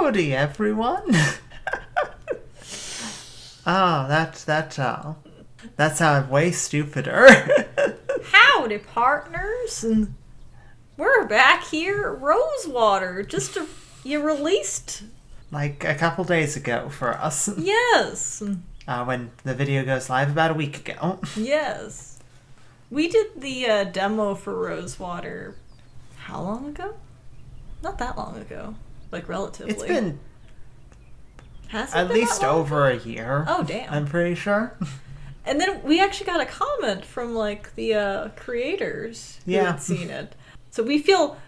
Howdy, everyone. Oh, that sounded way stupider. Howdy, partners. We're back here at Rosewater. You released... Like a couple days ago for us. Yes. When the video goes live about a week ago. Yes. We did the demo for Rosewater how long ago? Not that long ago. Like, relatively. It's been Has it at been least that long over ago? a year. Oh, damn. I'm pretty sure. And then we actually got a comment from, like, the creators who had seen it. So we feel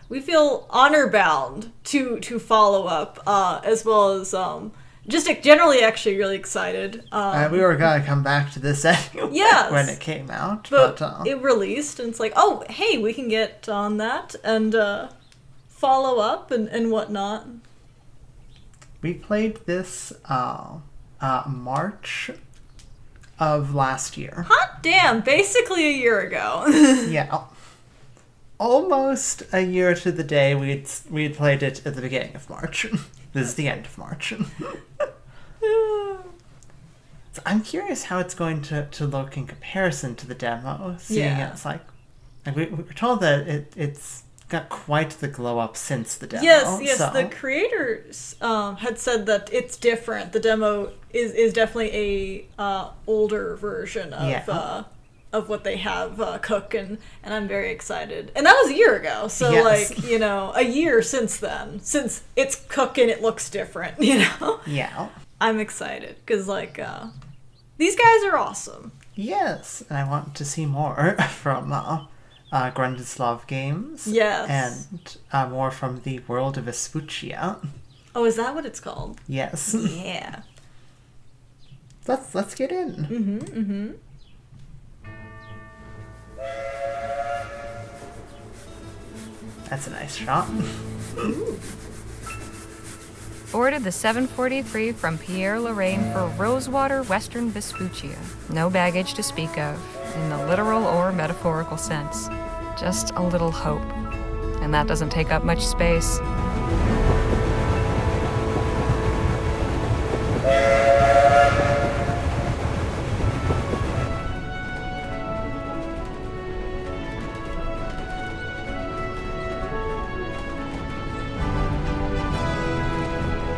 honor-bound to follow up, as well as just generally actually really excited. We were going to come back to this anyway when it came out. But it released, and it's like, oh, hey, we can get on that and follow up and whatnot. We played this March of last year. Hot damn, basically a year ago. Yeah. Almost a year to the day we'd played it at the beginning of March. This is the end of March. So I'm curious how it's going to look in comparison to the demo, seeing it's like we were told that it's got quite the glow up since the demo. Yes, so. the creators had said that it's different. The demo is definitely a older version of what they have cooking, and I'm very excited. And that was a year ago, so like, a year since then. Since it's cooking, it looks different, Yeah. I'm excited, because, like, these guys are awesome. Yes, and I want to see more from Grundislav Games. Yes. And more from the world of Vespuccia. Oh, is that what it's called? Yes. Yeah. Let's get in. Mm-hmm. That's a nice shot. Ordered the 743 from Pierre Lorraine for Rosewater, Western Vespuccia. No baggage to speak of, in the literal or metaphorical sense. Just a little hope. And that doesn't take up much space.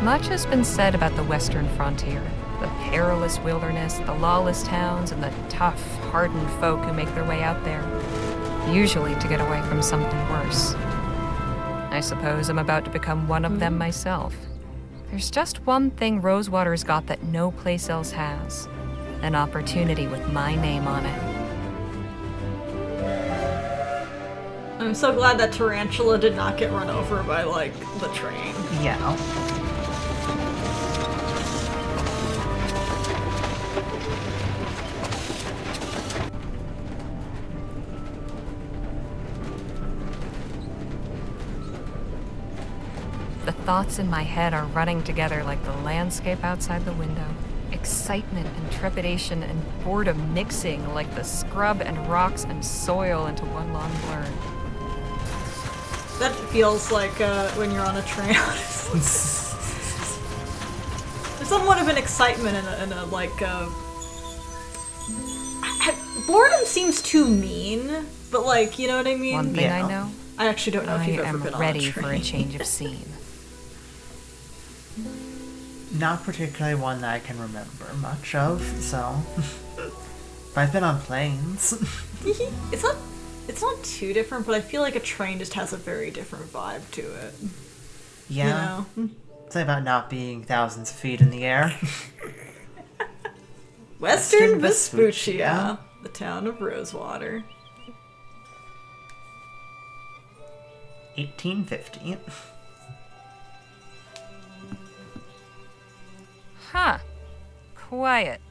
Much has been said about the western frontier. The perilous wilderness, the lawless towns, and the tough, hardened folk who make their way out there. Usually to get away from something worse. I suppose I'm about to become one of them myself. There's just one thing Rosewater's got that no place else has. An opportunity with my name on it. I'm so glad that Tarantula did not get run over by, like, the train. Yeah. The thoughts in my head are running together like the landscape outside the window. Excitement and trepidation and boredom mixing like the scrub and rocks and soil into one long blur. That feels like when you're on a train. There's somewhat of an excitement and a like. Boredom seems too mean, but like, you know what I mean? One thing I know. I actually don't know if you've ever been on a train. I am ready for a change of scene. Not particularly one that I can remember much of, so. But I've been on planes. It's not too different, but I feel like a train just has a very different vibe to it. Yeah. It's about not being thousands of feet in the air. Western Vespuccia, the town of Rosewater. 1850. Huh. Quiet.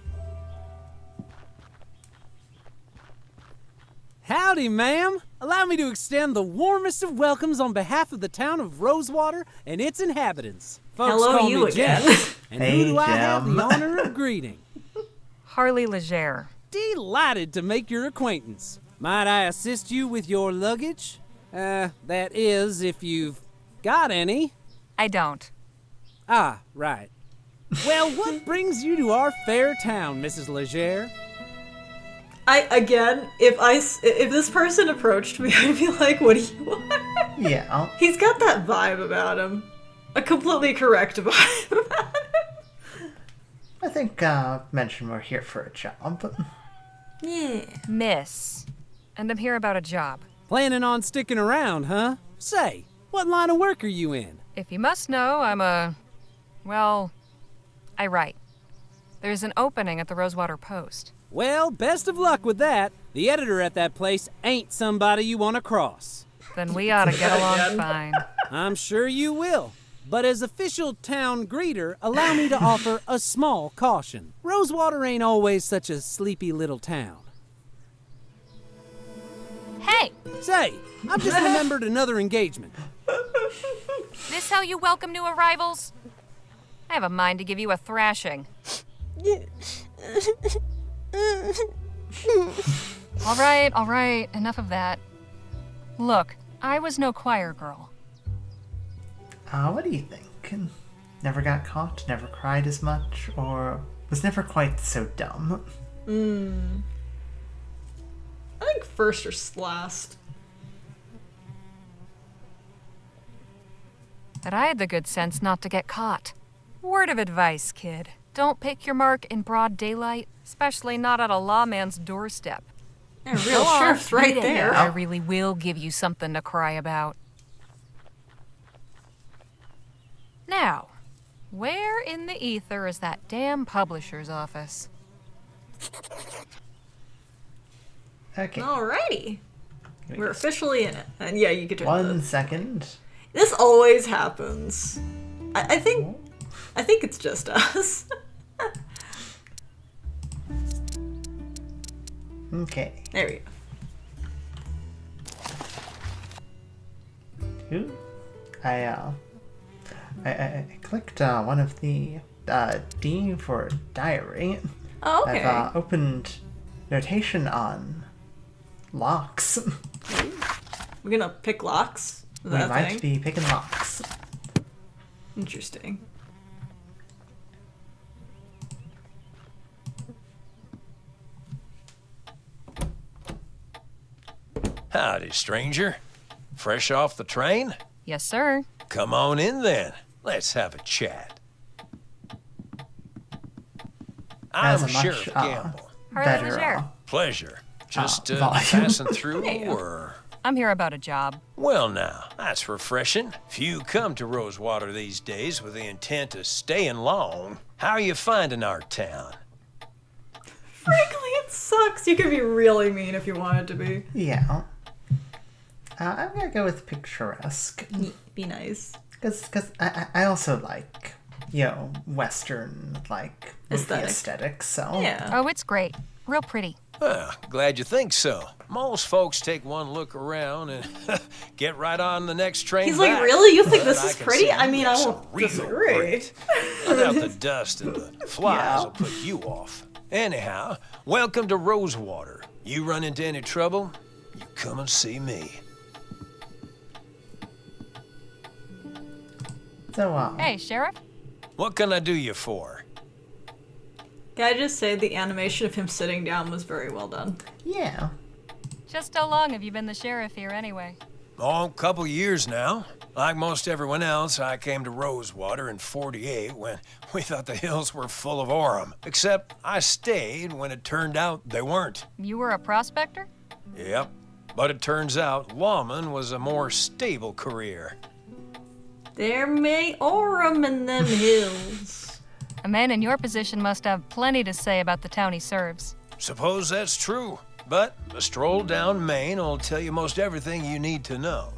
Howdy, ma'am. Allow me to extend the warmest of welcomes on behalf of the town of Rosewater and its inhabitants. Folks Hello, call you me again. Jeff. And Hey, who do I have Jem. the honor of greeting? Harley Leger. Delighted to make your acquaintance. Might I assist you with your luggage? That is, if you've got any. I don't. Ah, right. Well, what brings you to our fair town, Mrs. Leger? If this person approached me, I'd be like, what do you want? Yeah. He's got that vibe about him. A completely correct vibe about him. I think mentioned we're here for a job. Yeah. Miss. And I'm here about a job. Planning on sticking around, huh? Say, what line of work are you in? If you must know, I write. There's an opening at the Rosewater Post. Well, best of luck with that. The editor at that place ain't somebody you want to cross. Then we ought to get along fine. I'm sure you will. But as official town greeter, allow me to offer a small caution. Rosewater ain't always such a sleepy little town. Hey! Say, I've just remembered another engagement. This how you welcome new arrivals? I have a mind to give you a thrashing. All right, enough of that. Look, I was no choir girl. What do you think? Never got caught, never cried as much, or was never quite so dumb? I think first or last. But I had the good sense not to get caught. Word of advice, kid. Don't pick your mark in broad daylight, especially not at a lawman's doorstep. Yeah, real sheriff's right there. I really will give you something to cry about. Now, where in the ether is that damn publisher's office? Okay. Alrighty. We're officially in it. And yeah, you get to 1 second. This always happens. I think it's just us. Okay. There we go. Who? I clicked one of the D for diary. Oh, okay. I've opened notation on locks. We're gonna pick locks? Is We that a might thing? be picking locks. Interesting. Howdy, stranger. Fresh off the train? Yes, sir. Come on in then. Let's have a chat. Has I'm a much, Sheriff Gamble. Harley better, Leger. Pleasure. Just volume. passing through, or... I'm here about a job. Well now, that's refreshing. Few come to Rosewater these days with the intent of staying long. How are you finding our town? Frankly, it sucks. You could be really mean if you wanted to be. Yeah. I'm gonna go with picturesque. Be nice. Because I also like, Western, movie Aesthetic. aesthetics, so... Yeah. Oh, it's great. Real pretty. Well, glad you think so. Most folks take one look around and get right on the next train He's back. like, really? You think But this is can pretty? see I you mean, got I some won't real disagree. grit. I doubt the dust and the flies will put you off. Anyhow, welcome to Rosewater. You run into any trouble, you come and see me. So, Hey, Sheriff? What can I do you for? Can I just say the animation of him sitting down was very well done? yeah. Just how long have you been the sheriff here anyway? Oh, a couple years now. Like most everyone else, I came to Rosewater in '48 when we thought the hills were full of Orem. Except I stayed when it turned out they weren't. You were a prospector? Yep. But it turns out lawman was a more stable career. There may Orem in them hills. A man in your position must have plenty to say about the town he serves. Suppose that's true. But a stroll down Main will tell you most everything you need to know.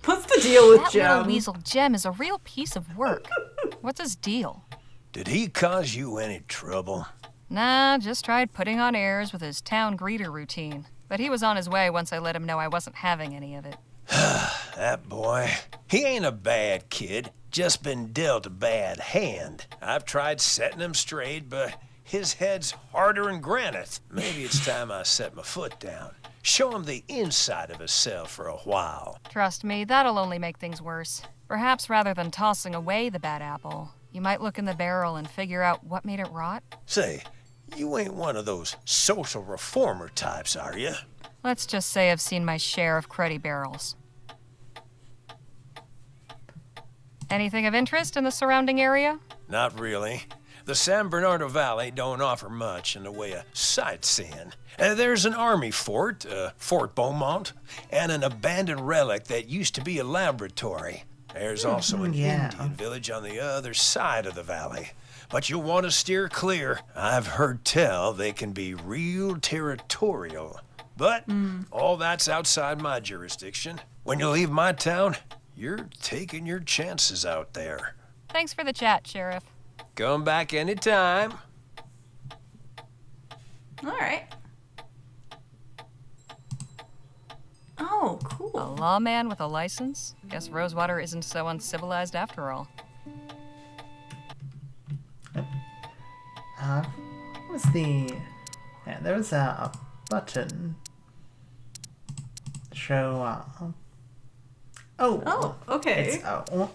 What's the deal with That little Jem? weasel Jem is a real piece of work. What's his deal? Did he cause you any trouble? Nah, just tried putting on airs with his town greeter routine. But he was on his way once I let him know I wasn't having any of it. That boy. He ain't a bad kid. Just been dealt a bad hand. I've tried setting him straight, but his head's harder than granite. Maybe it's time I set my foot down. Show him the inside of a cell for a while. Trust me, that'll only make things worse. Perhaps rather than tossing away the bad apple, you might look in the barrel and figure out what made it rot. Say, you ain't one of those social reformer types, are you? Let's just say I've seen my share of cruddy barrels. Anything of interest in the surrounding area? Not really. The San Bernardo Valley don't offer much in the way of sightseeing. There's an army fort, Fort Beaumont, and an abandoned relic that used to be a laboratory. There's also an Indian village on the other side of the valley. But you'll want to steer clear. I've heard tell they can be real territorial. But all that's outside my jurisdiction. When you leave my town, you're taking your chances out there. Thanks for the chat, Sheriff. Come back anytime. All right. Oh, cool. A lawman with a license? Guess Rosewater isn't so uncivilized after all. What was the... Yeah, there was a button to show... Oh, okay. It's...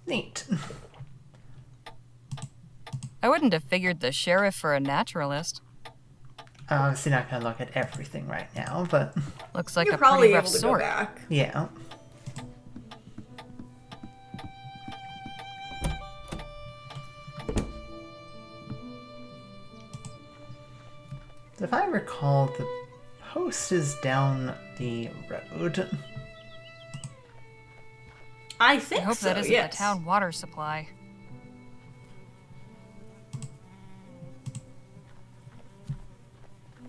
Neat. I wouldn't have figured the sheriff for a naturalist. Obviously not gonna look at everything right now, but... Looks like You're a probably pretty rough able to sort. go back. Yeah. If I recall, the post is down the road. I think I hope so, that isn't yes. the town water supply.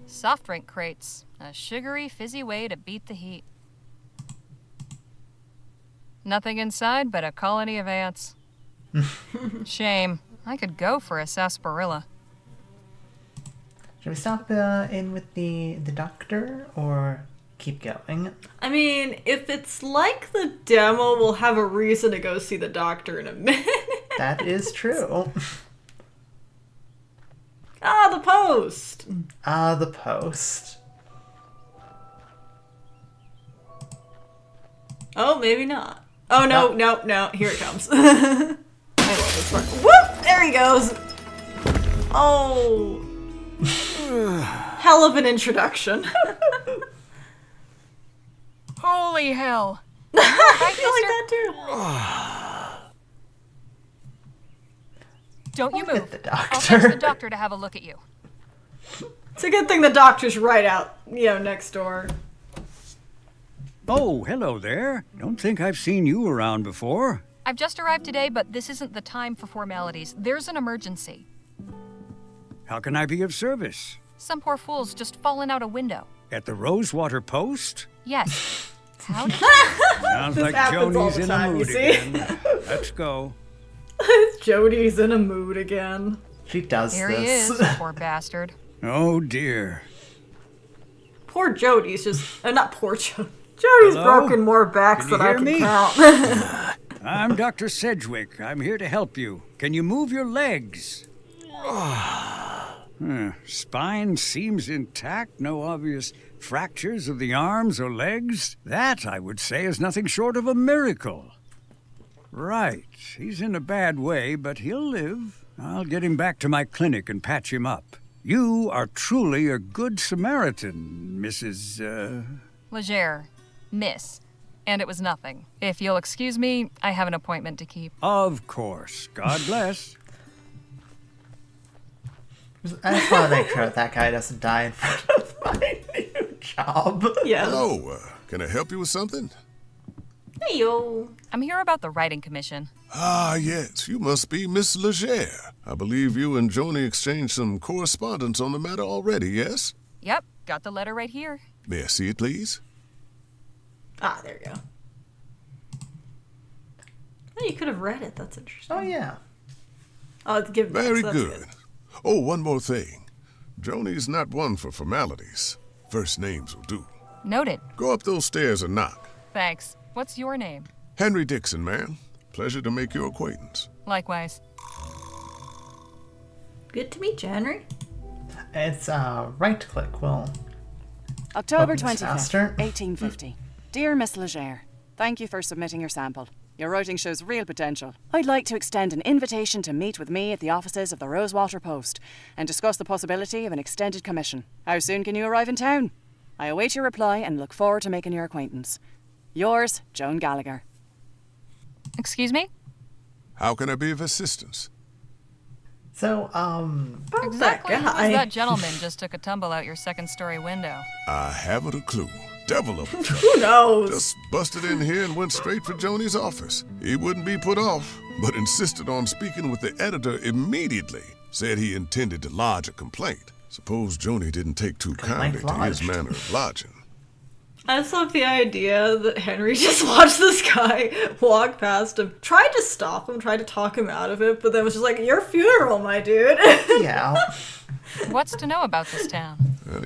Soft drink crates. A sugary, fizzy way to beat the heat. Nothing inside but a colony of ants. Shame. I could go for a sarsaparilla. Should we stop in with the doctor, or keep going? I mean, if it's like the demo, we'll have a reason to go see the doctor in a minute. That is true. Ah, the post! The post. Oh, maybe not. Oh, no, here it comes. I love this part. Whoop! There he goes! Oh. Hell of an introduction. Holy hell! I feel like that too. Don't you Look at move. the I'll doctor. fetch the doctor to have a look at you. It's a good thing the doctor's right out, next door. Oh, hello there. Don't think I've seen you around before. I've just arrived today, but this isn't the time for formalities. There's an emergency. How can I be of service? Some poor fool's just fallen out a window. At the Rosewater Post? Yes. How did Sounds This like happens all Joni's the in time, a you mood see? again. Let's go. Jody's in a mood again. She does Here this. he is, poor bastard. Oh, dear. Poor Jody's just... not poor Jody. Jody's Hello? broken more backs Can you than I hear can me? count. I'm Dr. Sedgwick. I'm here to help you. Can you move your legs? Spine seems intact. No obvious fractures of the arms or legs. That, I would say, is nothing short of a miracle. Right. He's in a bad way, but he'll live. I'll get him back to my clinic and patch him up. You are truly a good Samaritan, Mrs. Leger. Miss. And it was nothing. If you'll excuse me, I have an appointment to keep. Of course. God bless. I just want to make sure that guy doesn't die in front of my new job. Yeah. Hello, can I help you with something? Hey, yo. I'm here about the writing commission. Ah, yes, you must be Miss Leger. I believe you and Joni exchanged some correspondence on the matter already, yes? Yep, got the letter right here. May I see it, please? Ah, there you go. Oh, you could have read it. That's interesting. Oh, yeah. Oh, it's given back, Very so that's good. Oh, one more thing. Joni's not one for formalities. First names will do. Noted. Go up those stairs and knock. Thanks. What's your name? Henry Dixon, ma'am. Pleasure to make your acquaintance. Likewise. Good to meet you, Henry. It's right click. Will October open this 25th, faster. 1850. Dear Miss Leger, thank you for submitting your sample. Your writing shows real potential. I'd like to extend an invitation to meet with me at the offices of the Rosewater Post and discuss the possibility of an extended commission. How soon can you arrive in town? I await your reply and look forward to making your acquaintance. Yours, Joan Gallagher. Excuse me? How can I be of assistance? So, Exactly who was guy. that gentleman just took a tumble out your second-story window? I haven't a clue. Devil of a trouble. Who knows? Just busted in here and went straight for Joni's office. He wouldn't be put off, but insisted on speaking with the editor immediately. Said he intended to lodge a complaint. Suppose Joni didn't take too kindly to his lodged. manner of lodging. I just love the idea that Henry just watched this guy walk past him, tried to stop him, tried to talk him out of it, but then was just like, your funeral, my dude. yeah. What's to know about this town?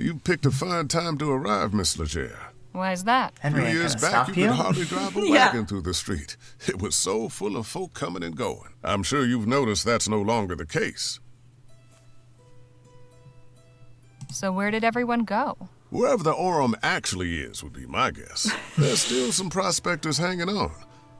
You picked a fine time to arrive, Miss Leger. Why is that? Henry A few ain't years gonna back, stop you you. could hardly drive a Yeah. wagon through the street. It was so full of folk coming and going. I'm sure you've noticed that's no longer the case. So where did everyone go? Wherever the Orem actually is would be my guess. There's still some prospectors hanging on.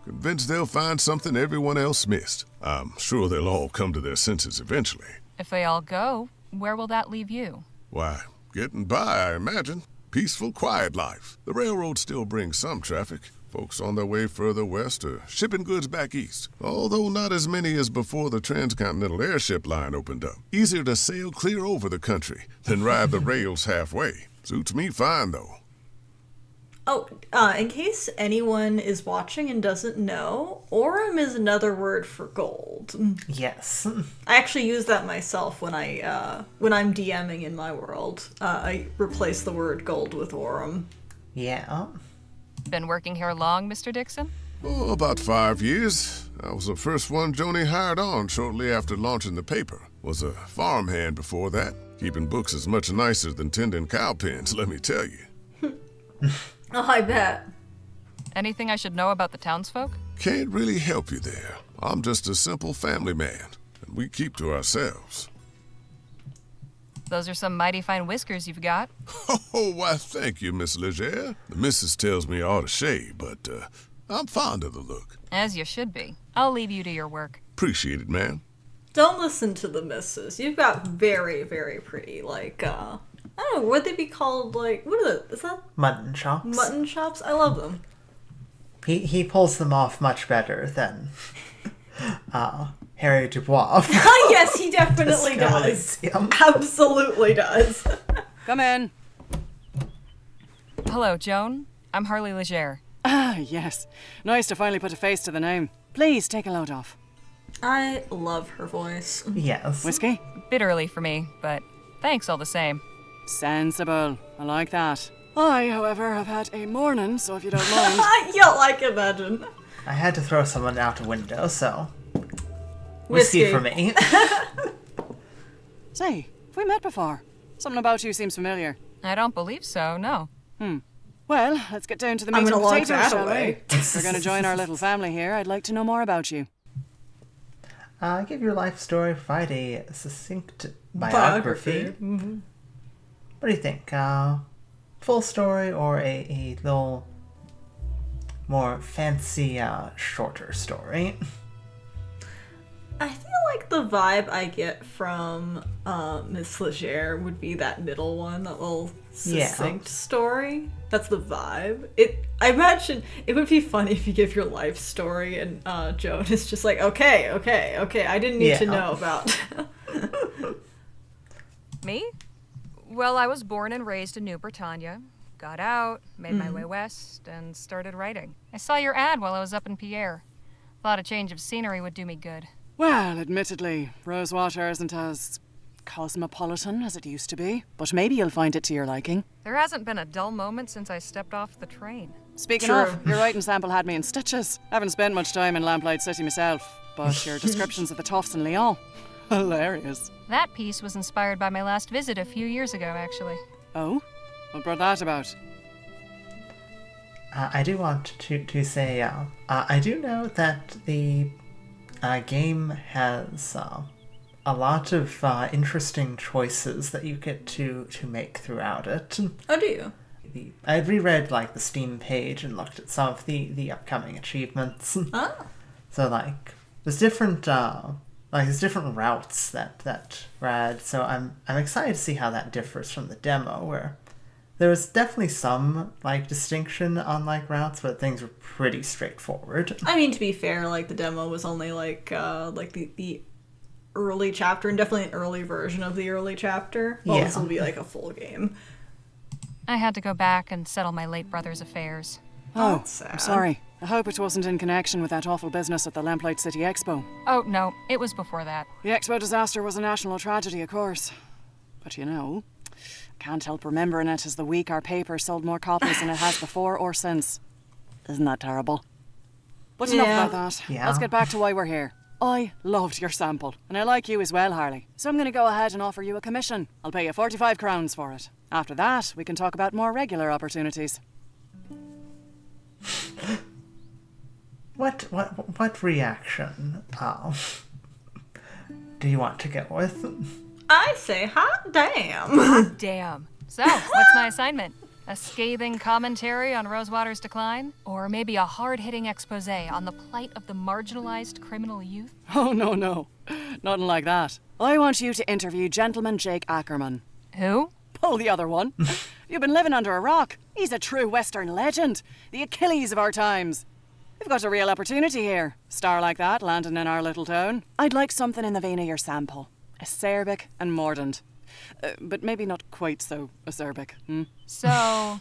Convinced they'll find something everyone else missed. I'm sure they'll all come to their senses eventually. If they all go, where will that leave you? Why, getting by, I imagine. Peaceful, quiet life. The railroad still brings some traffic. Folks on their way further west are shipping goods back east. Although not as many as before the transcontinental airship line opened up. Easier to sail clear over the country than ride the rails halfway. Suits me fine, though. Oh, in case anyone is watching and doesn't know, Orem is another word for gold. Yes. I actually use that myself when I'm DMing in my world. I replace the word gold with Orem. Yeah. Been working here long, Mr. Dixon? Oh, about 5 years. I was the first one Joni hired on shortly after launching the paper. Was a farmhand before that. Keeping books is much nicer than tending cow pens, let me tell you. Oh, I bet. Anything I should know about the townsfolk? Can't really help you there. I'm just a simple family man, and we keep to ourselves. Those are some mighty fine whiskers you've got. Oh, why, thank you, Miss Leger. The missus tells me I ought to shave, but I'm fond of the look. As you should be. I'll leave you to your work. Appreciate it, ma'am. Don't listen to the missus. You've got very, very pretty, like, I don't know, would they be called, like, what are the, is that Mutton chops. mutton chops? I love them. He pulls them off much better than Harry Dubois. Yes, he definitely does. Elysium. Absolutely does. Come in. Hello, Joan. I'm Harley Leger. Ah, yes. Nice to finally put a face to the name. Please take a load off. I love her voice. Yes. Whiskey? Bit early for me, but thanks all the same. Sensible. I like that. I, however, have had a morning, so if you don't mind. Yeah, I can imagine. I had to throw someone out a window, so Whiskey. whiskey for me. Say, have we met before? Something about you seems familiar. I don't believe so, no. Well, let's get down to the I'm meat gonna and lock potatoes, that shall we? away. If we're going to join our little family here, I'd like to know more about you. Give your life story, provide a succinct biography. Mm-hmm. What do you think? Full story or a little more fancy, shorter story? I feel like the vibe I get from Miss Leger would be that middle one, that little succinct story. That's the vibe. I imagine it would be funny if you give your life story and Joan is just like, okay, I didn't need to know about. Me? Well, I was born and raised in New Britannia. Got out, made my way west, and started writing. I saw your ad while I was up in Pierre. Thought a change of scenery would do me good. Well, admittedly, Rosewater isn't as cosmopolitan as it used to be, but maybe you'll find it to your liking. There hasn't been a dull moment since I stepped off the train. Speaking True. of, your writing sample had me in stitches. Haven't spent much time in Lamplight City myself, but your descriptions of the Toffs in Lyon, hilarious. That piece was inspired by my last visit a few years ago, actually. Oh? What brought that about? I do want to say, I do know that the game has a lot of interesting choices that you get to make throughout it. Oh, do you? I reread like the Steam page and looked at some of the upcoming achievements. Oh. So like there's different routes that Rad. So I'm excited to see how that differs from the demo, where there was definitely some like distinction on like routes, but things were pretty straightforward. I mean, to be fair, like the demo was only like the early chapter, and definitely an early version of the early chapter. Well, this will be like a full game. I had to go back and settle my late brother's affairs. Oh, sad. I'm sorry. I hope it wasn't in connection with that awful business at the Lamplight City Expo. Oh, no, it was before that. The Expo disaster was a national tragedy, of course. But you know, I can't help remembering it as the week our paper sold more copies than it has before or since. Isn't that terrible? But enough about that. Yeah. Let's get back to why we're here. I loved your sample, and I like you as well, Harley. So I'm going to go ahead and offer you a commission. I'll pay you 45 crowns for it. After that, we can talk about more regular opportunities. What reaction do you want to go with? I say, hot damn. Damn. So, what's my assignment? A scathing commentary on Rosewater's decline? Or maybe a hard-hitting expose on the plight of the marginalized criminal youth? Oh, no. Nothing like that. I want you to interview Gentleman Jake Ackerman. Who? Oh, the other one. You've been living under a rock. He's a true Western legend. The Achilles of our times. We've got a real opportunity here. Star like that landing in our little town. I'd like something in the vein of your sample. Acerbic and mordant. But maybe not quite so acerbic. So,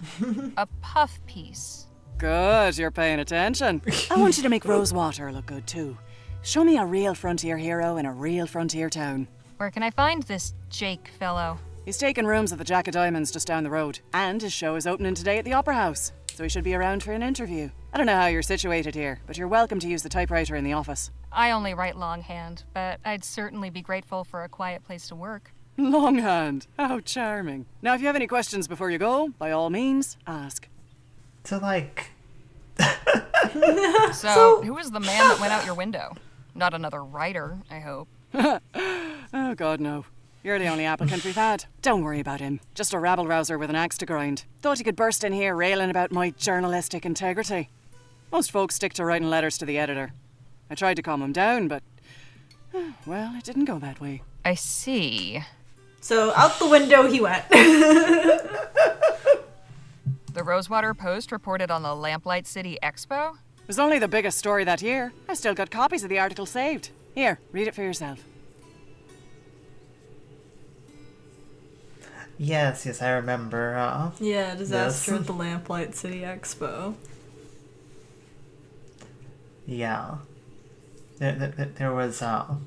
a puff piece. Good, you're paying attention. I want you to make Rosewater look good too. Show me a real frontier hero in a real frontier town. Where can I find this Jake fellow? He's taking rooms at the Jack of Diamonds just down the road. And his show is opening today at the Opera House. So he should be around for an interview. I don't know how you're situated here, but you're welcome to use the typewriter in the office. I only write longhand, but I'd certainly be grateful for a quiet place to work. Longhand. How charming. Now, if you have any questions before you go, by all means, ask. So like... So, who was the man that went out your window? Not another writer, I hope. Oh, God, no. You're the only applicant we've had. Don't worry about him. Just a rabble-rouser with an axe to grind. Thought he could burst in here railing about my journalistic integrity. Most folks stick to writing letters to the editor. I tried to calm him down, but... well, it didn't go that way. I see. So out the window he went. The Rosewater Post reported on the Lamplight City Expo? It was only the biggest story that year. I've still got copies of the article saved. Here, read it for yourself. Yes, I remember. Yeah, disaster at the Lamplight City Expo. Yeah. There was the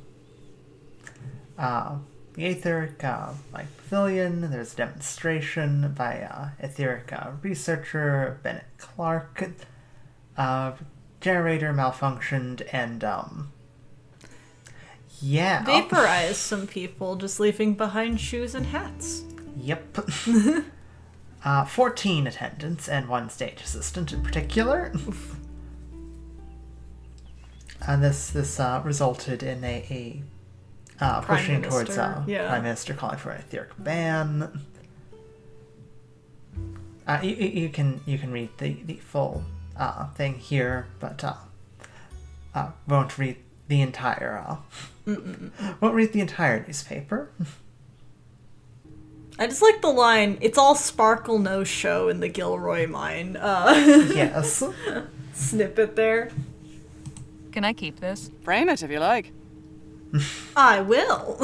etheric pavilion. There's a demonstration by etheric researcher Bennett Clark. Generator malfunctioned and yeah. Vaporized some people, just leaving behind shoes and hats. Yep. 14 attendants and 1 stage assistant in particular. And this resulted in a pushing towards Prime Minister calling for an etheric ban. You can read the full thing here, but won't read the entire newspaper. I just like the line, "It's all sparkle, no show" in the Gilroy mine. Yes. Snippet there. Can I keep this? Frame it if you like. I will.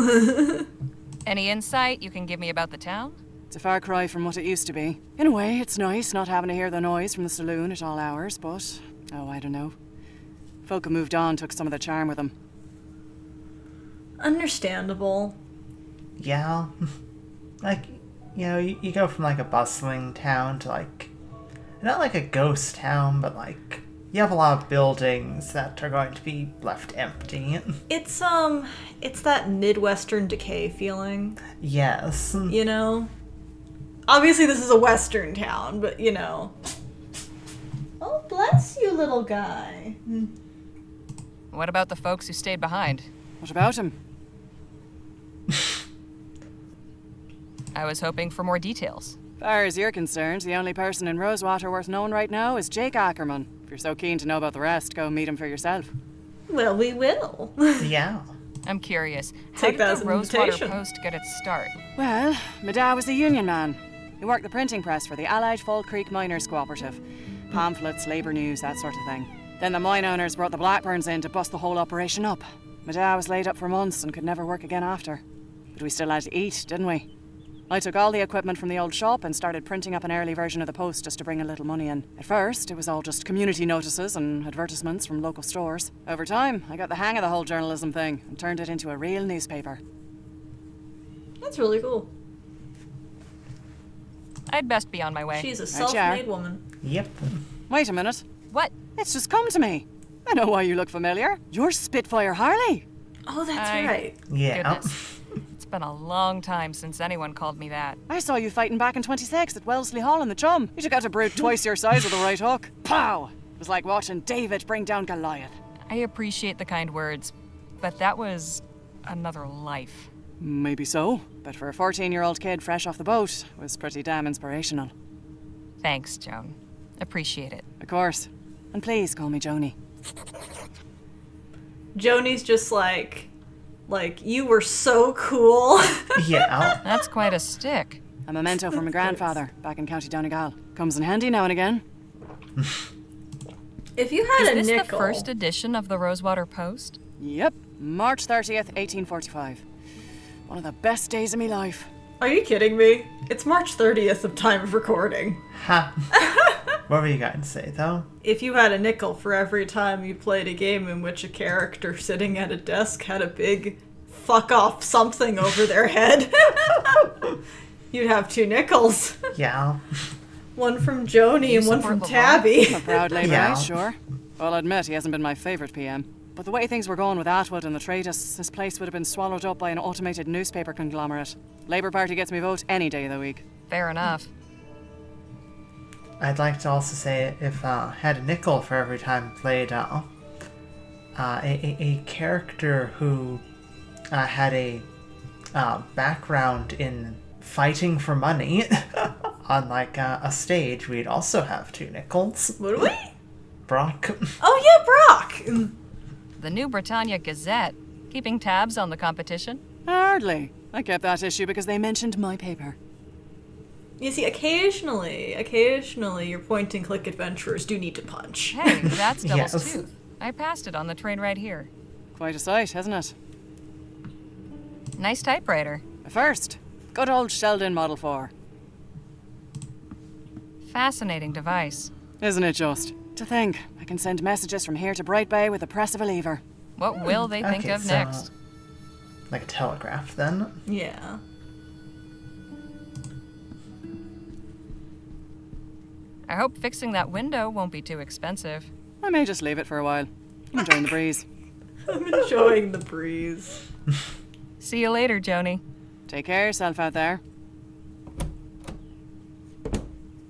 Any insight you can give me about the town? It's a far cry from what it used to be. In a way, it's nice not having to hear the noise from the saloon at all hours, but... oh, I don't know. Folk who moved on took some of the charm with them. Understandable. Yeah. Like, you know, you go from, like, a bustling town to, like... not like a ghost town, but, like... you have a lot of buildings that are going to be left empty. It's that Midwestern decay feeling. Yes. You know? Obviously this is a Western town, but, you know. Oh, bless you, little guy. What about the folks who stayed behind? What about him? I was hoping for more details. As far as you're concerned, the only person in Rosewater worth knowing right now is Jake Ackerman. If you're so keen to know about the rest, go meet him for yourself. Well, we will. Yeah. I'm curious, how Take did that as the an Rosewater invitation. Post get its start? Well, my dad was a union man. He worked the printing press for the Allied Fall Creek Miners Cooperative. Pamphlets, labour news, that sort of thing. Then the mine owners brought the Blackburns in to bust the whole operation up. My dad was laid up for months and could never work again after. But we still had to eat, didn't we? I took all the equipment from the old shop and started printing up an early version of the Post just to bring a little money in. At first, it was all just community notices and advertisements from local stores. Over time, I got the hang of the whole journalism thing and turned it into a real newspaper. That's really cool. I'd best be on my way. She's a Right, self-made yeah. woman. Yep. Wait a minute. What? It's just come to me. I know why you look familiar. You're Spitfire Harley. Oh, that's I- right. Yeah. Goodness. It's been a long time since anyone called me that. I saw you fighting back in 26 at Wellesley Hall in the Chum. You took out a brute twice your size with a right hook. Pow! It was like watching David bring down Goliath. I appreciate the kind words, but that was another life. Maybe so, but for a 14-year-old kid fresh off the boat, it was pretty damn inspirational. Thanks, Joan. Appreciate it. Of course. And please call me Joni. Joni's just like, you were so cool. Yeah. That's quite a stick. A memento from my grandfather back in County Donegal. Comes in handy now and again. If you had Is a this nickel, the first edition of the Rosewater Post? Yep, March 30th, 1845. One of the best days of my life. Are you kidding me? It's March 30th of time of recording. Ha. What were you going to say, though? If you had a nickel for every time you played a game in which a character sitting at a desk had a big fuck off something over their head, you'd have 2 nickels. Yeah. One from Joni You and one support from LeBron? Tabby. A proud Labour Yeah. ace, sure. I'll admit he hasn't been my favourite PM. But the way things were going with Atwood and the Tradists, this place would have been swallowed up by an automated newspaper conglomerate. Labour Party gets me vote any day of the week. Fair enough. I'd like to also say if had a nickel for every time played a character who had a background in fighting for money on like a stage, we'd also have 2 nickels. Would we? Brock. Oh yeah, Brock! The New Britannia Gazette, keeping tabs on the competition. Hardly. I kept that issue because they mentioned my paper. You see, occasionally your point-and-click adventurers do need to punch. Hey, that's Devil's Yes. Tooth. I passed it on the train right here. Quite a sight, isn't it? Nice typewriter. A first. Good old Sheldon Model 4. Fascinating device. Isn't it just? To think, I can send messages from here to Bright Bay with the press of a lever. What will they think Okay, of so, next? Like a telegraph, then. Yeah. I hope fixing that window won't be too expensive. I may just leave it for a while. I'm enjoying the breeze. I'm enjoying the breeze. See you later, Joni. Take care of yourself out there.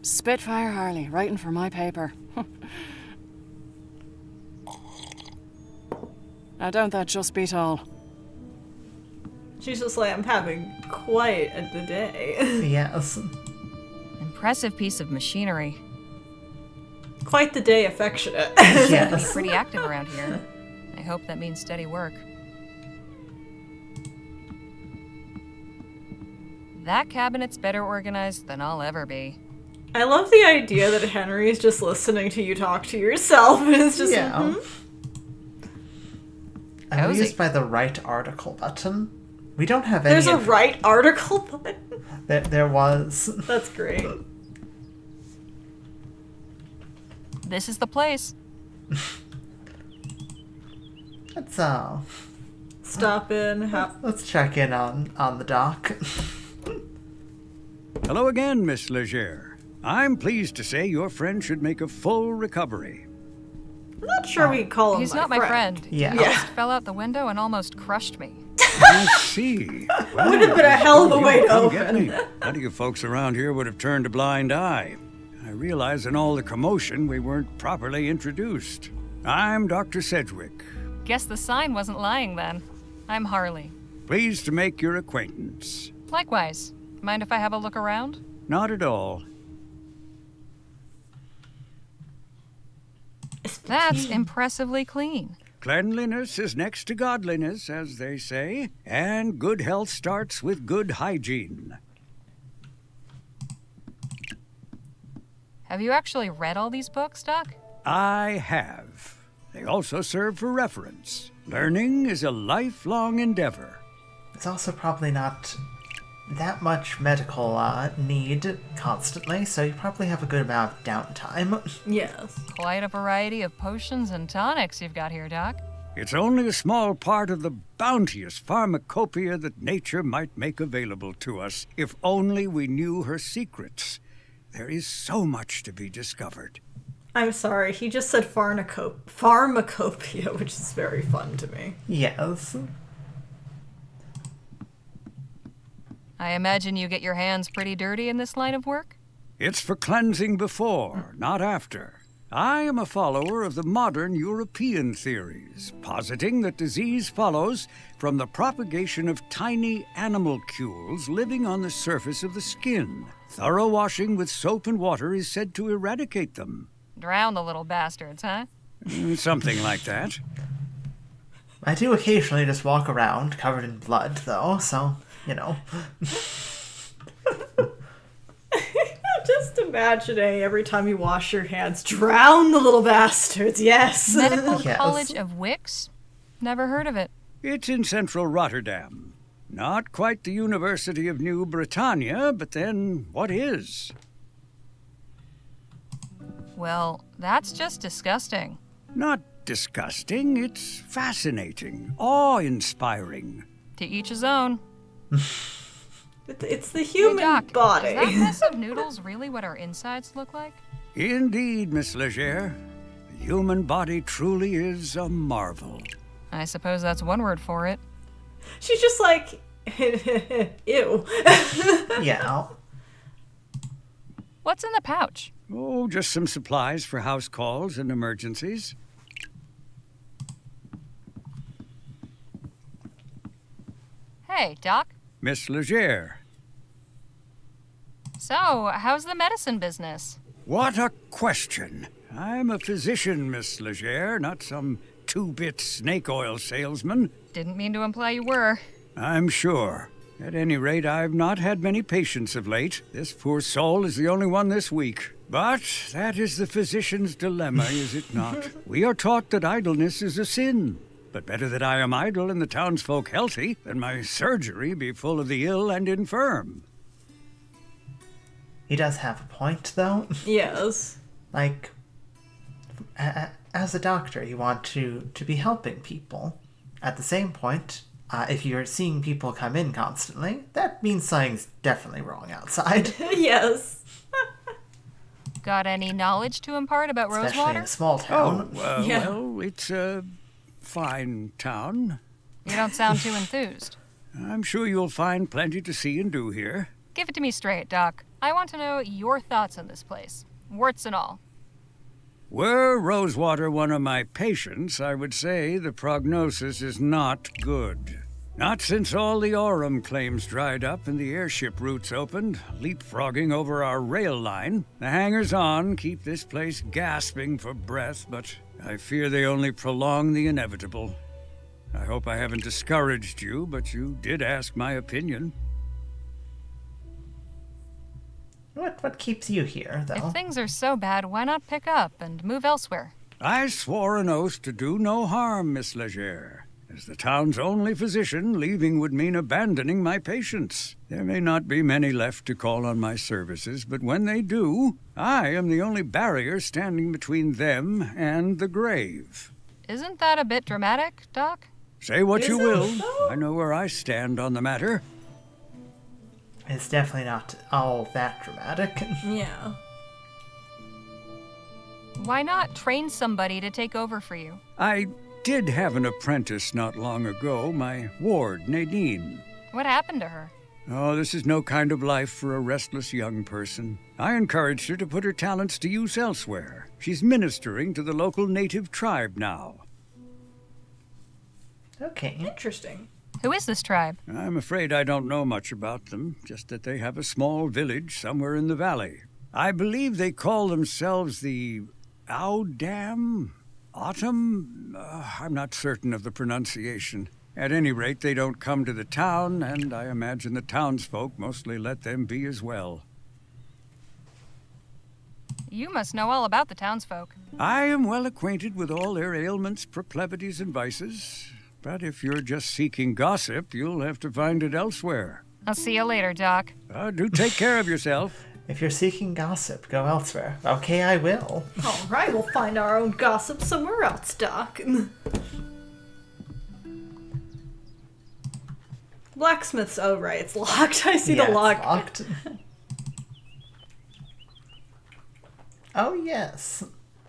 Spitfire Harley, writing for my paper. Now don't that just beat all? She's just like, I'm having quite a day. Yes. Impressive piece of machinery. Quite the day, affectionate. Yes. Pretty active around here. I hope that means steady work. That cabinet's better organized than I'll ever be. I love the idea that Henry's just listening to you talk to yourself, and it's just Yeah. like, I'm Cozy. used by the right article button. We don't have any. There's a right article button. There was. That's great. This is the place. Let's Stop in. let's check in on the dock. Hello again, Miss Leger. I'm pleased to say your friend should make a full recovery. I'm not sure we call him He's not my friend. Yeah. He just fell out the window and almost crushed me. I see. Well, Would have been a hell of a way to come get open. me. None of you folks around here would have turned a blind eye. I realize in all the commotion we weren't properly introduced. I'm Dr. Sedgwick. Guess the sign wasn't lying then. I'm Harley. Pleased to make your acquaintance. Likewise. Mind if I have a look around? Not at all. That's impressively clean. Cleanliness is next to godliness, as they say, and good health starts with good hygiene. Have you actually read all these books, Doc? I have. They also serve for reference. Learning is a lifelong endeavor. It's also probably not that much medical need constantly, so you probably have a good amount of downtime. Yes. Quite a variety of potions and tonics you've got here, Doc. It's only a small part of the bounteous pharmacopoeia that nature might make available to us, if only we knew her secrets. There is so much to be discovered. I'm sorry, he just said pharmacopoeia, which is very fun to me. Yes. I imagine you get your hands pretty dirty in this line of work? It's for cleansing before, not after. I am a follower of the modern European theories, positing that disease follows from the propagation of tiny animalcules living on the surface of the skin. Thorough washing with soap and water is said to eradicate them. Drown the little bastards, huh? Something like that. I do occasionally just walk around covered in blood, though, so, you know. Just imagining every time you wash your hands, drown the little bastards, yes. Medical Yes. College of Wicks? Never heard of it. It's in central Rotterdam. Not quite the University of New Britannia, but then what is? Well, that's just disgusting. Not disgusting, it's fascinating, awe-inspiring. To each his own. It's the Hey, human Doc, body. is that mess of noodles really what our insides look like? Indeed, Miss Leger. The human body truly is a marvel. I suppose that's one word for it. She's just like, ew. Yeah. What's in the pouch? Oh, just some supplies for house calls and emergencies. Hey, Doc. Miss Leger. So, how's the medicine business? What a question. I'm a physician, Miss Leger, not some two-bit snake oil salesman. Didn't mean to imply you were. I'm sure. At any rate, I've not had many patients of late. This poor soul is the only one this week. But that is the physician's dilemma, is it not? We are taught that idleness is a sin. But better that I am idle and the townsfolk healthy than my surgery be full of the ill and infirm. He does have a point, though. Yes. Like, as a doctor, you want to be helping people. At the same point, if you're seeing people come in constantly, that means something's definitely wrong outside. Yes. Got any knowledge to impart about Especially in Rosewater? a small town. Yeah. Well, it's a fine town. You don't sound too enthused. I'm sure you'll find plenty to see and do here. Give it to me straight, Doc. I want to know your thoughts on this place. Warts and all. Were Rosewater one of my patients, I would say the prognosis is not good. Not since all the Aurum claims dried up and the airship routes opened, leapfrogging over our rail line. The hangers-on keep this place gasping for breath, but I fear they only prolong the inevitable. I hope I haven't discouraged you, but you did ask my opinion. What keeps you here, though? If things are so bad, why not pick up and move elsewhere? I swore an oath to do no harm, Miss Leger. As the town's only physician, leaving would mean abandoning my patients. There may not be many left to call on my services, but when they do, I am the only barrier standing between them and the grave. Isn't that a bit dramatic, Doc? Say what Is you it, will. though? I know where I stand on the matter. It's definitely not all that dramatic. Yeah. Why not train somebody to take over for you? I did have an apprentice not long ago, my ward, Nadine. What happened to her? Oh, this is no kind of life for a restless young person. I encouraged her to put her talents to use elsewhere. She's ministering to the local native tribe now. Okay. Interesting. Who is this tribe? I'm afraid I don't know much about them, just that they have a small village somewhere in the valley. I believe they call themselves the Audam? Autumn? I'm not certain of the pronunciation. At any rate, they don't come to the town, and I imagine the townsfolk mostly let them be as well. You must know all about the townsfolk. I am well acquainted with all their ailments, proclivities, and vices. But if you're just seeking gossip, you'll have to find it elsewhere. I'll see you later, Doc. Do take care of yourself. If you're seeking gossip, go elsewhere. Okay, I will. All right, we'll find our own gossip somewhere else, Doc. Blacksmith's, oh right, it's locked. I see the lock. It's locked. Oh, yes.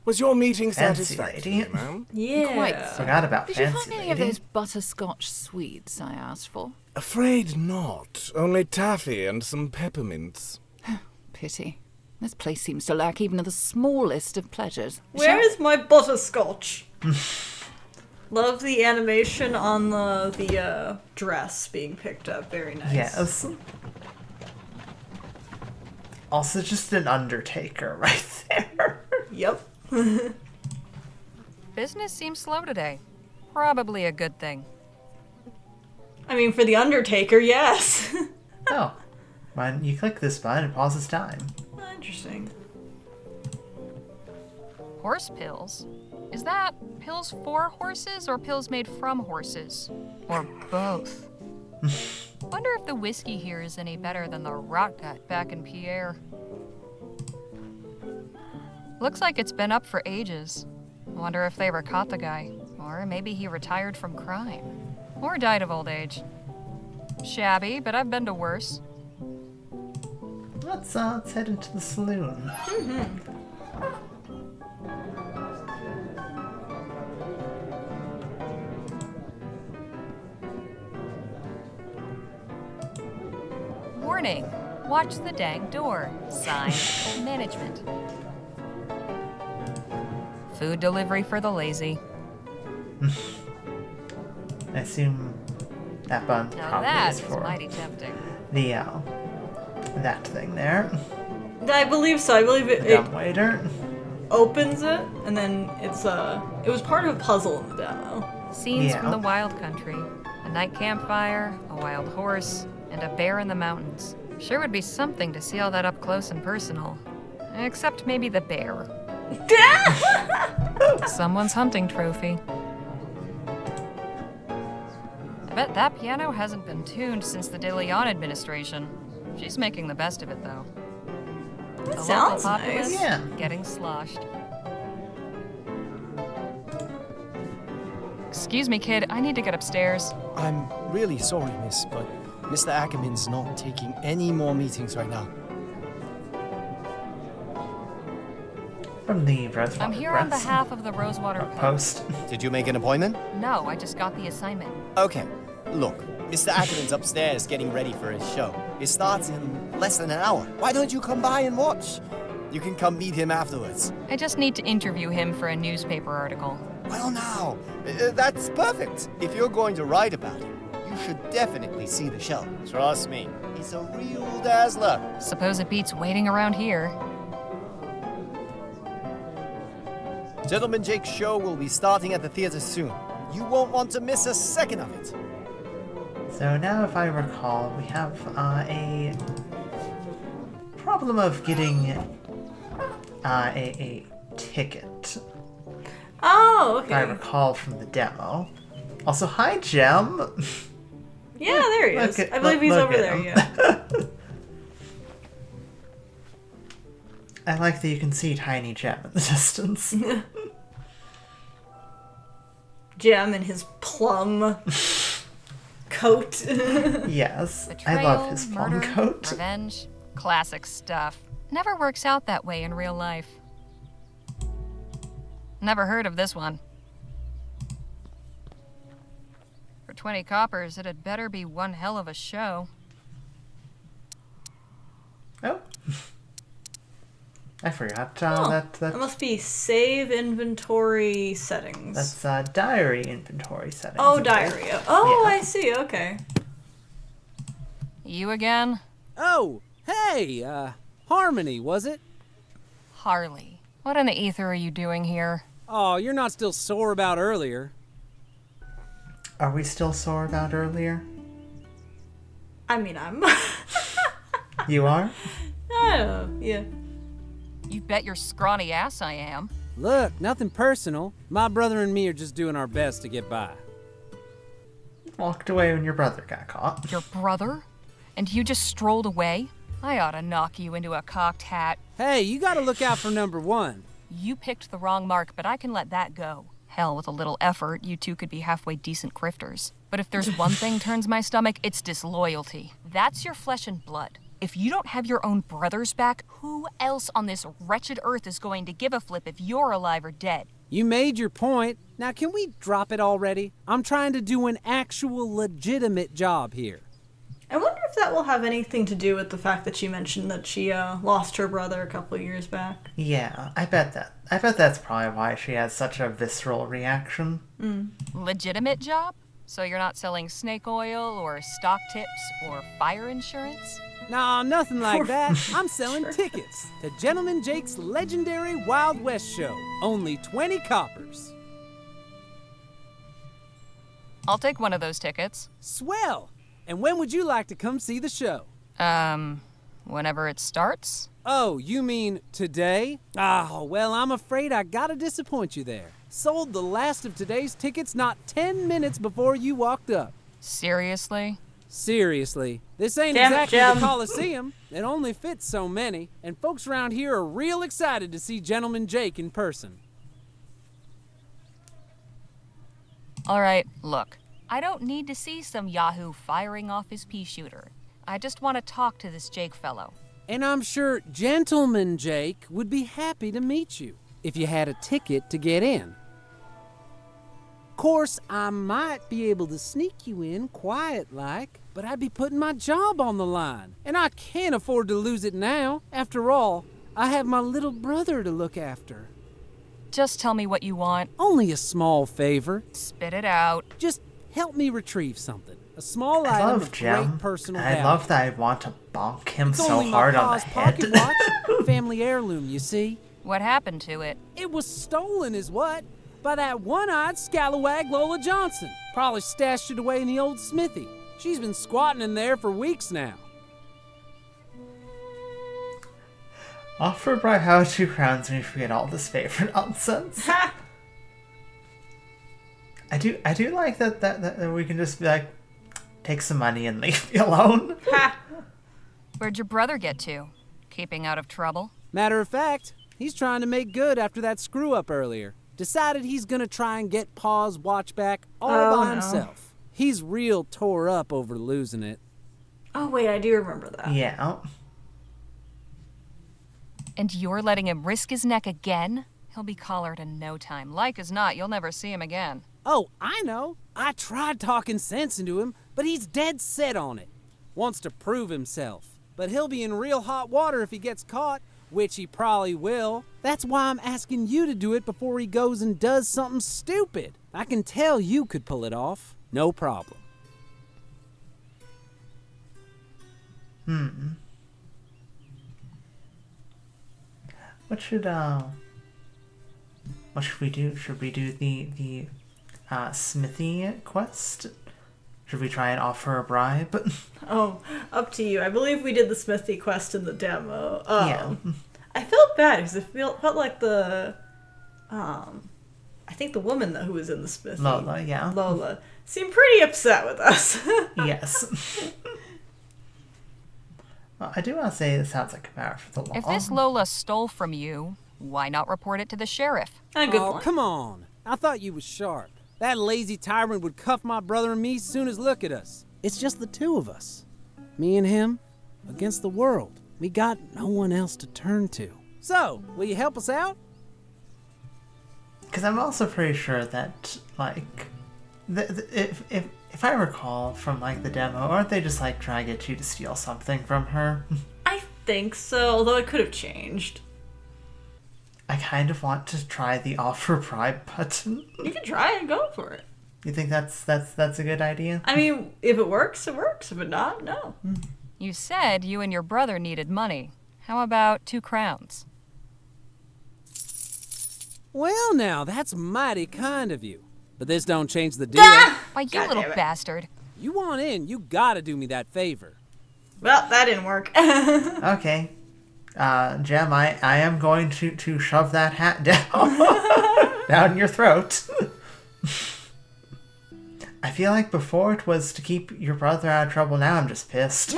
Was your meeting Fancy satisfactory, lady. ma'am? Yeah. Quite. Forgot about Did you fancy find any lady. of those butterscotch sweets I asked for? Afraid not. Only taffy and some peppermints. Pity. This place seems to lack even the smallest of pleasures. Where is my butterscotch? Love the animation on the dress being picked up. Very nice. Yes. Also, just an undertaker right there. Yep. Business seems slow today. Probably a good thing. I mean, for the Undertaker, yes. Oh. When you click this button, it pauses time. Interesting. Horse pills? Is that pills for horses or pills made from horses? Or both? Wonder if the whiskey here is any better than the ragtag back in Pierre. Looks like it's been up for ages. Wonder if they ever caught the guy. Or maybe he retired from crime. Or died of old age. Shabby, but I've been to worse. Let's head into the saloon. Warning. Watch the dang door. Sign. Management. Food delivery for the lazy. I assume that button Now probably that is is for mighty tempting. the, that thing there. I believe so. I believe The it dumb waiter. opens it, and then it's it was part of a puzzle in the demo. Scenes Yeah. from the wild country. A night campfire, a wild horse, and a bear in the mountains. Sure would be something to see all that up close and personal. Except maybe the bear. Someone's hunting trophy. I bet that piano hasn't been tuned since the De Leon administration. She's making the best of it, though. The sounds local populace nice. Yeah. getting sloshed. Excuse me, kid. I need to get upstairs. I'm really sorry, miss, but Mr. Ackerman's not taking any more meetings right now. From the Rosewater I'm here on Press. behalf of the Rosewater Post. Post. Did you make an appointment? No, I just got the assignment. Okay. Look, Mr. Ackerman's upstairs getting ready for his show. It starts in less than an hour. Why don't you come by and watch? You can come meet him afterwards. I just need to interview him for a newspaper article. Well, now, that's perfect. If you're going to write about him, you should definitely see the show. Trust me, he's a real dazzler. Suppose it beats waiting around here. Gentleman Jake's show will be starting at the theater soon. You won't want to miss a second of it. So now, if I recall, we have a problem of getting a ticket. Oh, If I okay. recall from the demo. Also, hi, Jem. Yeah, there he is. Look at- I believe he's look over at there. him. Yeah. I like that you can see Tiny Jem in the distance. Jem in his plum coat. Yes, Betrayal, I love his plum murder, coat. revenge, classic stuff. Never works out that way in real life. Never heard of this one. For 20 coppers, it had better be one hell of a show. Oh, I forgot that It must be save inventory settings. That's diary inventory settings. Oh, diary. Oh, Yeah. I see. Okay. You again? Oh, hey, Harmony, was it? Harley. What in the ether are you doing here? Oh, you're not still sore about earlier. Are we still sore about earlier? I mean, I'm. You are? I don't know. Yeah. You bet your scrawny ass I am. Look, nothing personal. My brother and me are just doing our best to get by. Walked away when your brother got caught. Your brother? And you just strolled away? I ought to knock you into a cocked hat. Hey, you gotta look out for number one. You picked the wrong mark, but I can let that go. Hell, with a little effort, you two could be halfway decent crifters. But if there's one thing turns my stomach, it's disloyalty. That's your flesh and blood. If you don't have your own brothers back, who else on this wretched earth is going to give a flip if you're alive or dead? You made your point. Now can we drop it already? I'm trying to do an actual legitimate job here. I wonder if that will have anything to do with the fact that she mentioned that she lost her brother a couple of years back. Yeah, I bet that's probably why she has such a visceral reaction. Legitimate job? So you're not selling snake oil or stock tips or fire insurance? Nah, nothing like that. I'm selling tickets to Gentleman Jake's legendary Wild West show. Only 20 coppers. I'll take one of those tickets. Swell! And when would you like to come see the show? Whenever it starts? Oh, you mean today? Ah, well, I'm afraid I gotta disappoint you there. Sold the last of today's tickets not 10 minutes before you walked up. Seriously? Seriously, this ain't Damn it, exactly Jim. the Coliseum. It only fits so many, and folks around here are real excited to see Gentleman Jake in person. All right, look. I don't need to see some yahoo firing off his pea shooter. I just want to talk to this Jake fellow. And I'm sure Gentleman Jake would be happy to meet you if you had a ticket to get in. Course, I might be able to sneak you in quiet-like, but I'd be putting my job on the line. And I can't afford to lose it now. After all, I have my little brother to look after. Just tell me what you want. Only a small favor. Spit it out. Just help me retrieve something. A small I item love of Jim. great personal I value. love that I want to bonk him It's so only hard my on the pa's head. pocket watch. Family heirloom, you see. What happened to it? It was stolen, is what? By that one-eyed scalawag Lola Johnson. Probably stashed it away in the old smithy. She's been squatting in there for weeks now. Offer by how 2 crowns when you forget all this favorite nonsense. I do like that we can just be like, take some money and leave me alone. Where'd your brother get to? Keeping out of trouble? Matter of fact, he's trying to make good after that screw-up earlier. Decided he's gonna try and get Pa's watch back all by himself. He's real tore up over losing it. Oh, wait, I do remember that. Yeah. And you're letting him risk his neck again? He'll be collared in no time. Like as not, you'll never see him again. Oh, I know. I tried talking sense into him, but he's dead set on it. Wants to prove himself. But he'll be in real hot water if he gets caught, which he probably will. That's why I'm asking you to do it before he goes and does something stupid. I can tell you could pull it off. No problem. What should we do? Should we do the smithy quest? Should we try and offer a bribe? Oh, up to you. I believe we did the smithy quest in the demo. Yeah. I felt bad because it felt like the, I think the woman who was in the smithy. Lola, yeah. Lola seemed pretty upset with us. Yes. Well, I do want to say it sounds like a matter for the law. If this Lola stole from you, why not report it to the sheriff? Good Oh, point. come on. I thought you was sharp. That lazy tyrant would cuff my brother and me soon as look at us. It's just the two of us. Me and him against the world. We got no one else to turn to. So, will you help us out? Because I'm also pretty sure that, like, if I recall from, like, the demo, aren't they just, like, trying to get you to steal something from her? I think so, although it could have changed. I kind of want to try the offer bribe button. You can try and go for it. You think that's a good idea? I mean, if it works, it works. If it not, no. You said you and your brother needed money. How about 2 crowns? Well, now, that's mighty kind of you. But this don't change the deal. Why, you little bastard. You want in, you gotta do me that favor. Well, that didn't work. Okay. Jem, I am going to shove that hat down your throat. I feel like before it was to keep your brother out of trouble. Now I'm just pissed.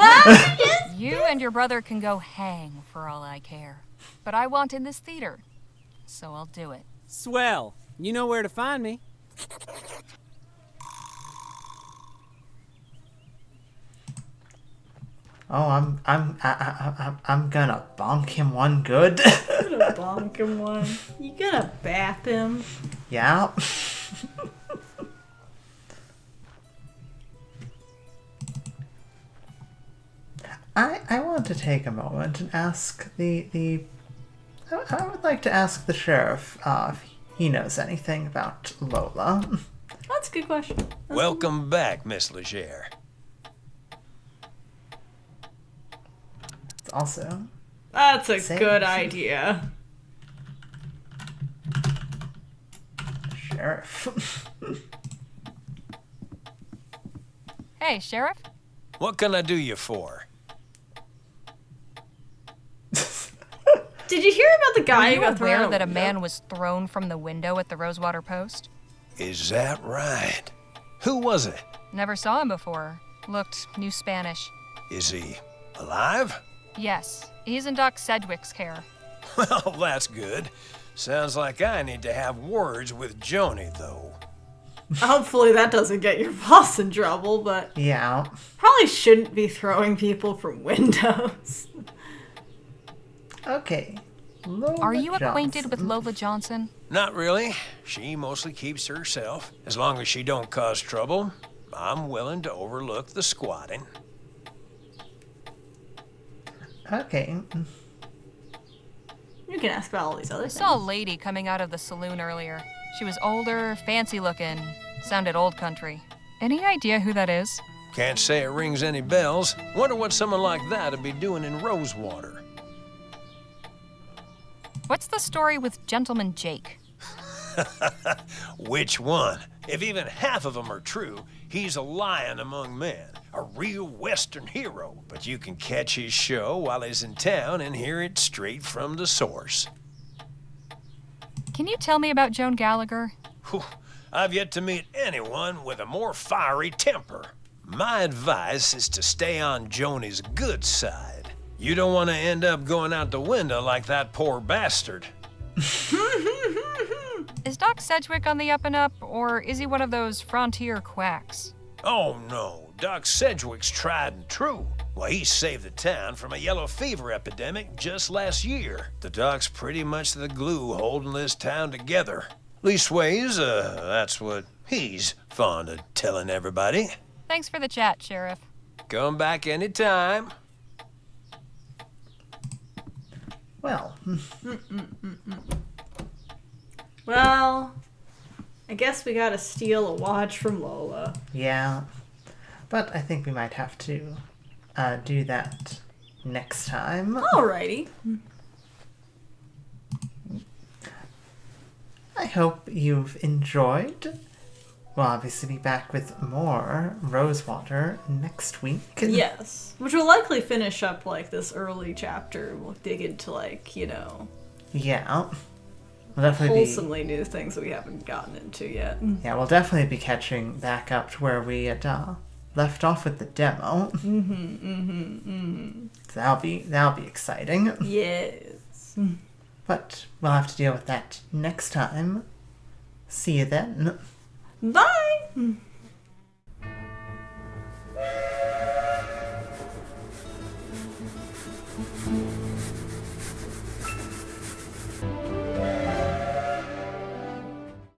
You and your brother can go hang for all I care. But I want in this theater, so I'll do it. Swell. You know where to find me. Oh, I'm gonna bonk him one good. You gonna bonk him one. You gonna bap him. Yeah. I want to take a moment and ask I would like to ask the sheriff if he knows anything about Lola. That's a good question. Welcome back, Miss Leger. It's also... That's a Same. good idea. Sheriff. Hey, Sheriff? What can I do you for? Did you hear about the guy Were who you got thrown aware out that a the man window? was thrown from the window at the Rosewater Post? Is that right? Who was it? Never saw him before. Looked New Spanish. Is he alive? Yes, he's in Doc Sedgwick's care. Well, that's good. Sounds like I need to have words with Joni, though. Hopefully that doesn't get your boss in trouble, but Yeah. probably shouldn't be throwing people from windows. Okay. Lola Are you acquainted Johnson. with Lola Johnson? Not really. She mostly keeps to herself. As long as she don't cause trouble, I'm willing to overlook the squatting. Okay. You can ask about all these other I things. saw a lady coming out of the saloon earlier. She was older, fancy looking, sounded old country. Any idea who that is? Can't say it rings any bells. Wonder what someone like that'd be doing in Rosewater. What's the story with Gentleman Jake? Which one? If even half of them are true, he's a lion among men, a real Western hero. But you can catch his show while he's in town and hear it straight from the source. Can you tell me about Joan Gallagher? Whew, I've yet to meet anyone with a more fiery temper. My advice is to stay on Joni's good side. You don't want to end up going out the window like that poor bastard. Is Doc Sedgwick on the up and up, or is he one of those frontier quacks? Oh no, Doc Sedgwick's tried and true. Well, he saved the town from a yellow fever epidemic just last year. The doc's pretty much the glue holding this town together. Leastways, that's what he's fond of telling everybody. Thanks for the chat, Sheriff. Come back anytime. Well. Well, I guess we gotta steal a watch from Lola. Yeah. But I think we might have to do that next time. Alrighty. I hope you've enjoyed. We'll obviously be back with more Rosewater next week. Yes. Which will likely finish up, like, this early chapter. We'll dig into, like, you know... Yeah. We'll definitely wholesomely new things that we haven't gotten into yet. Yeah, we'll definitely be catching back up to where we had left off with the demo. So that'll be exciting. Yes. But we'll have to deal with that next time. See you then. Bye!